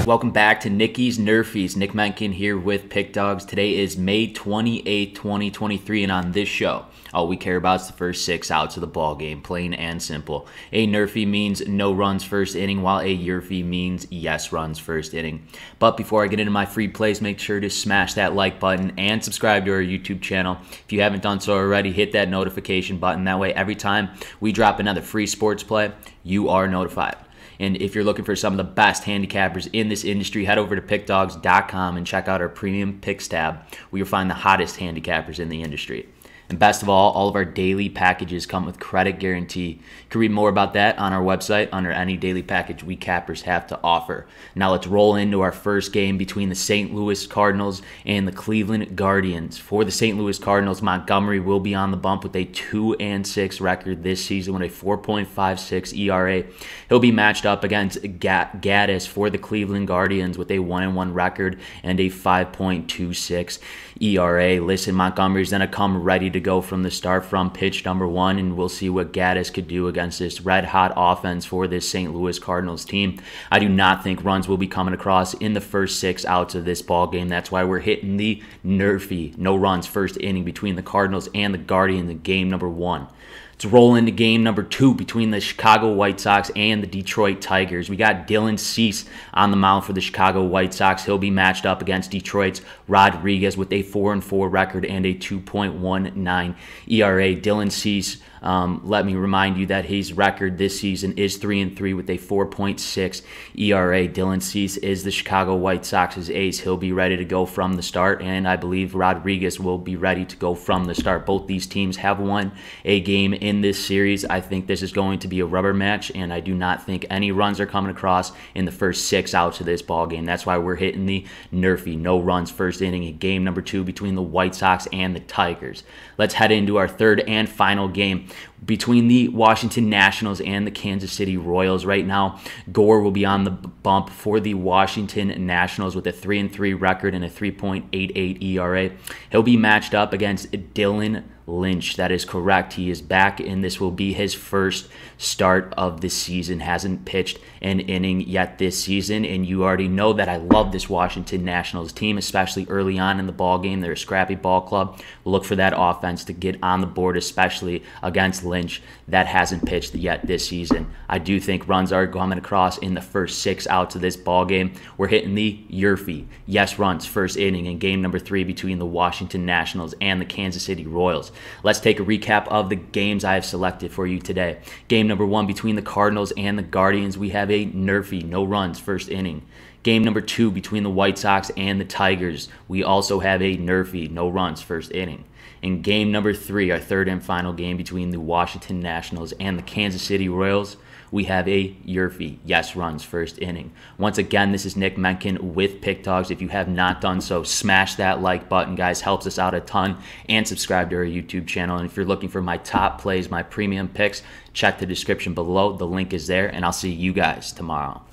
Welcome back to Nicky's Nerfies. Nick Mencken here with Pickdawgz. Today is May 28th, 2023, and on this show, all we care about is the first 6 outs of the ball game, plain and simple. A Nerfie means no runs first inning, while a YRFI means yes runs first inning. But before I get into my free plays, make sure to smash that like button and subscribe to our YouTube channel. If you haven't done so already, hit that notification button. That way, every time we drop another free sports play, you are notified. And if you're looking for some of the best handicappers in this industry, head over to pickdawgz.com and check out our premium picks tab, where you'll find the hottest handicappers in the industry. And best of all of our daily packages come with credit guarantee. You can read more about that on our website under any daily package we cappers have to offer. Now let's roll into our first game between the St. Louis Cardinals and the Cleveland Guardians. For the St. Louis Cardinals, Montgomery will be on the bump with a 2-6 record this season with a 4.56 ERA. He'll be matched up against Gaddis for the Cleveland Guardians with a 1-1 record and a 5.26 ERA. Listen, Montgomery's going to come ready to go from the start from pitch number 1, and we'll see what Gaddis could do against this red-hot offense for this St. Louis Cardinals team. I do not think runs will be coming across in the first 6 outs of this ball game. That's why we're hitting the Nerfie, no runs first inning between the Cardinals and the Guardians in game number 1. Let's roll into game number 2 between the Chicago White Sox and the Detroit Tigers. We got Dylan Cease on the mound for the Chicago White Sox. He'll be matched up against Detroit's Rodriguez with a 4-4 record and a 2.19 ERA. Dylan Cease, let me remind you that his record this season is 3-3 with a 4.6 ERA. Dylan Cease is the Chicago White Sox's ace. He'll be ready to go from the start, and I believe Rodriguez will be ready to go from the start. Both these teams have won a game in this series. I think this is going to be a rubber match, and I do not think any runs are coming across in the first 6 outs of this ball game. That's why we're hitting the Nerfie, no runs first inning in game number 2 between the White Sox and the Tigers. Let's head into our third and final game between the Washington Nationals and the Kansas City Royals. Right now, Gore will be on the bump for the Washington Nationals with a 3-3 record and a 3.88 ERA. He'll be matched up against Dylan Lynch. That is correct. He is back, and this will be his first start of the season. Hasn't pitched an inning yet this season, and you already know that I love this Washington Nationals team, especially early on in the ball game. They're a scrappy ball club. Look for that offense to get on the board, especially against Lynch that hasn't pitched yet this season. I do think runs are coming across in the first 6 outs of this ball game. We're hitting the YRFI, yes runs first inning in game number 3 between the Washington Nationals and the Kansas City Royals. Let's take a recap of the games I have selected for you today. Game number 1 between the Cardinals and the Guardians, we have a Nerfie, no runs first inning. Game number 2 between the White Sox and the Tigers, we also have a Nerfie, no runs first inning. In game number 3, our third and final game between the Washington Nationals and the Kansas City Royals, we have a YRFI, yes runs first inning. Once again, this is Nick Mencken with Pickdawgz. If you have not done so, smash that like button, guys. Helps us out a ton. And subscribe to our YouTube channel. And if you're looking for my top plays, my premium picks, check the description below. The link is there, and I'll see you guys tomorrow.